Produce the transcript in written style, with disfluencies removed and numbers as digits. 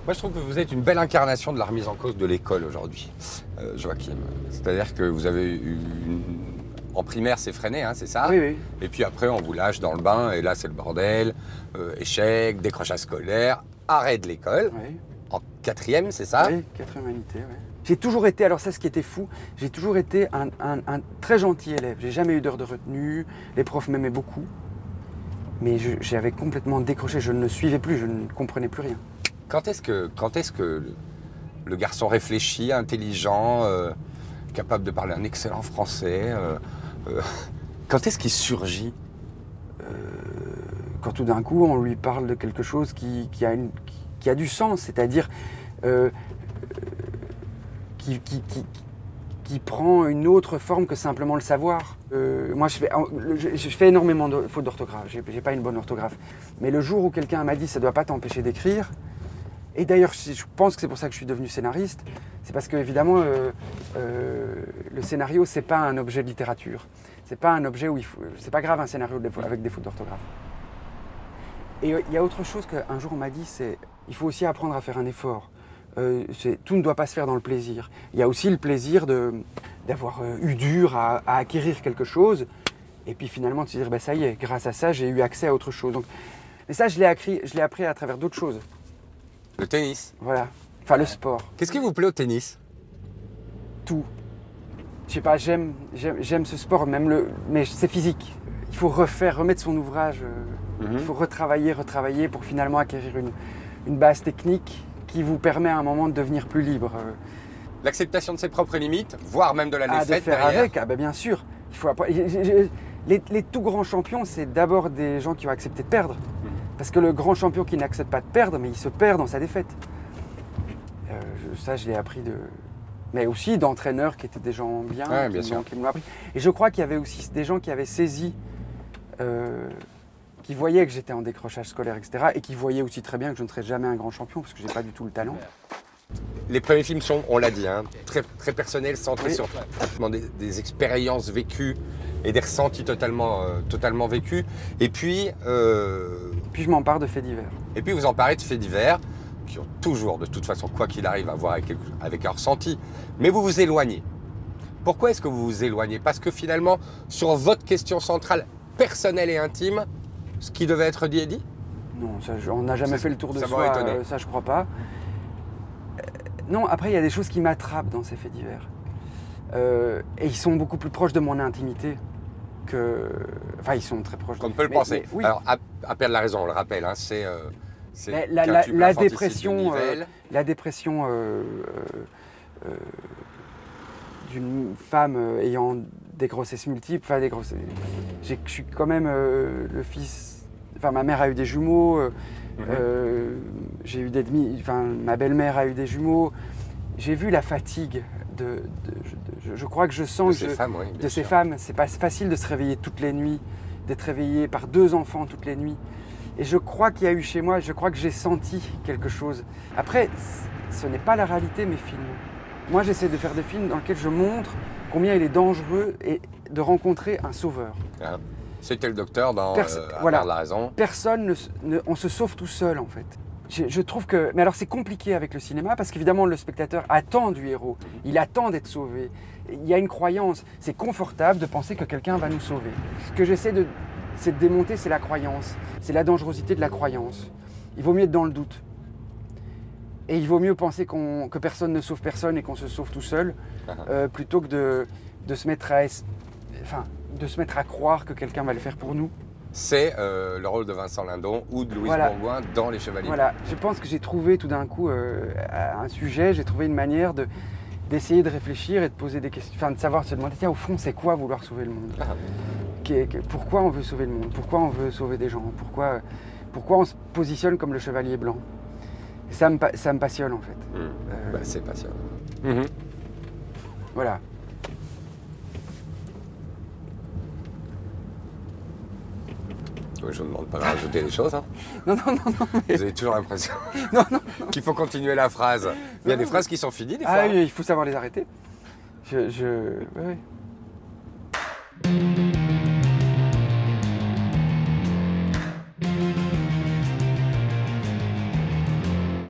Moi, je trouve que vous êtes une belle incarnation de la remise en cause de l'école aujourd'hui, Joachim. C'est-à-dire que vous avez eu en primaire, c'est freiné, hein, c'est ça? Oui, oui. Et puis après, on vous lâche dans le bain, et là, c'est le bordel. Échec, décrochage scolaire, arrêt de l'école. Oui. En quatrième, c'est ça? Oui, 4 humanité, oui. J'ai toujours été, alors ça, ce qui était fou, j'ai toujours été un très gentil élève. J'ai jamais eu d'heure de retenue, les profs m'aimaient beaucoup. Mais j'avais complètement décroché, je ne suivais plus, je ne comprenais plus rien. Quand est-ce que le garçon réfléchi, intelligent, capable de parler un excellent français, quand est-ce qu'il surgit? Quand tout d'un coup, on lui parle de quelque chose qui a du sens, c'est-à-dire qui prend une autre forme que simplement le savoir. Moi, je fais énormément de fautes d'orthographe, j'ai pas une bonne orthographe. Mais le jour où quelqu'un m'a dit « ça doit pas t'empêcher d'écrire », et d'ailleurs, je pense que c'est pour ça que je suis devenu scénariste, c'est parce que, évidemment, le scénario, c'est pas un objet de littérature. C'est pas un objet où c'est pas grave un scénario avec des fautes d'orthographe. Et il y a autre chose qu'un jour on m'a dit, c'est il faut aussi apprendre à faire un effort. Tout ne doit pas se faire dans le plaisir. Il y a aussi le plaisir d'avoir eu dur à acquérir quelque chose, et puis finalement de se dire, bah, ça y est, grâce à ça, j'ai eu accès à autre chose. Donc, mais ça, je l'ai appris à travers d'autres choses. Le tennis. Voilà. Enfin, le sport. Qu'est-ce qui vous plaît au tennis? Tout. Je sais pas, j'aime ce sport, mais c'est physique. Il faut remettre son ouvrage. Il faut retravailler pour finalement acquérir une base technique qui vous permet à un moment de devenir plus libre. L'acceptation de ses propres limites, voire même de la défaite de faire derrière. avec, ben bien sûr. Il faut les tout grands champions, c'est d'abord des gens qui ont accepté de perdre. Parce que le grand champion qui n'accepte pas de perdre, mais il se perd dans sa défaite. Ça, je l'ai appris mais aussi d'entraîneurs qui étaient des gens bien, qui me l'ont appris. Et je crois qu'il y avait aussi des gens qui avaient saisi, qui voyaient que j'étais en décrochage scolaire, etc. Et qui voyaient aussi très bien que je ne serais jamais un grand champion, parce que je n'ai pas du tout le talent. Les premiers films sont, on l'a dit, hein, très, très personnels, centrés sur des expériences vécues et des ressentis totalement vécus. Et puis... Puis je m'empare de faits divers. Et puis vous emparez de faits divers qui ont toujours, de toute façon, quoi qu'il arrive, à voir avec un ressenti. Mais vous vous éloignez. Pourquoi est-ce que vous vous éloignez? Parce que finalement, sur votre question centrale, personnelle et intime, ce qui devait être dit est dit? Non, on n'a jamais fait le tour de ça soi, étonné. Ça je crois pas. Non, après il y a des choses qui m'attrapent dans ces faits divers. Et ils sont beaucoup plus proches de mon intimité que... Enfin, ils sont très proches. Qu'on ne peut le penser. Oui. Alors, à perdre la raison, on le rappelle, hein, c'est la dépression d'une femme ayant des grossesses multiples, je suis quand même le fils, enfin ma mère a eu des jumeaux, j'ai eu ma belle-mère a eu des jumeaux, j'ai vu la fatigue je crois que je sens de ces femmes, c'est pas facile de se réveiller toutes les nuits, d'être réveillé par 2 enfants toutes les nuits. Et je crois qu'il y a eu chez moi, je crois que j'ai senti quelque chose. Après, ce n'est pas la réalité, mes films. Moi, j'essaie de faire des films dans lesquels je montre combien il est dangereux de rencontrer un sauveur. Ah, c'était le docteur dans voilà. la raison. Personne on se sauve tout seul, en fait. Je trouve que... Mais alors, c'est compliqué avec le cinéma, parce qu'évidemment, le spectateur attend du héros. Il attend d'être sauvé. Il y a une croyance. C'est confortable de penser que quelqu'un va nous sauver. Ce que j'essaie de démonter, c'est la croyance. C'est la dangerosité de la croyance. Il vaut mieux être dans le doute. Et il vaut mieux penser que personne ne sauve personne et qu'on se sauve tout seul, plutôt que de se mettre à croire que quelqu'un va le faire pour nous. C'est le rôle de Vincent Lindon ou de Louise Bourgoin dans Les Chevaliers. Voilà, je pense que j'ai trouvé tout d'un coup un sujet, j'ai trouvé une manière d'essayer de réfléchir et de poser des questions, enfin de savoir, se demander, tiens, au fond, c'est quoi vouloir sauver le monde? Pourquoi on veut sauver le monde? Pourquoi on veut sauver des gens? Pourquoi on se positionne comme le chevalier blanc? Ça me passionne, en fait. C'est passionnant. Voilà. Je ne vous demande pas de rajouter des choses. Hein. Non. Mais... Vous avez toujours l'impression non. qu'il faut continuer la phrase. Il y a des phrases qui sont finies, des fois. Ah oui, il faut savoir les arrêter. Oui.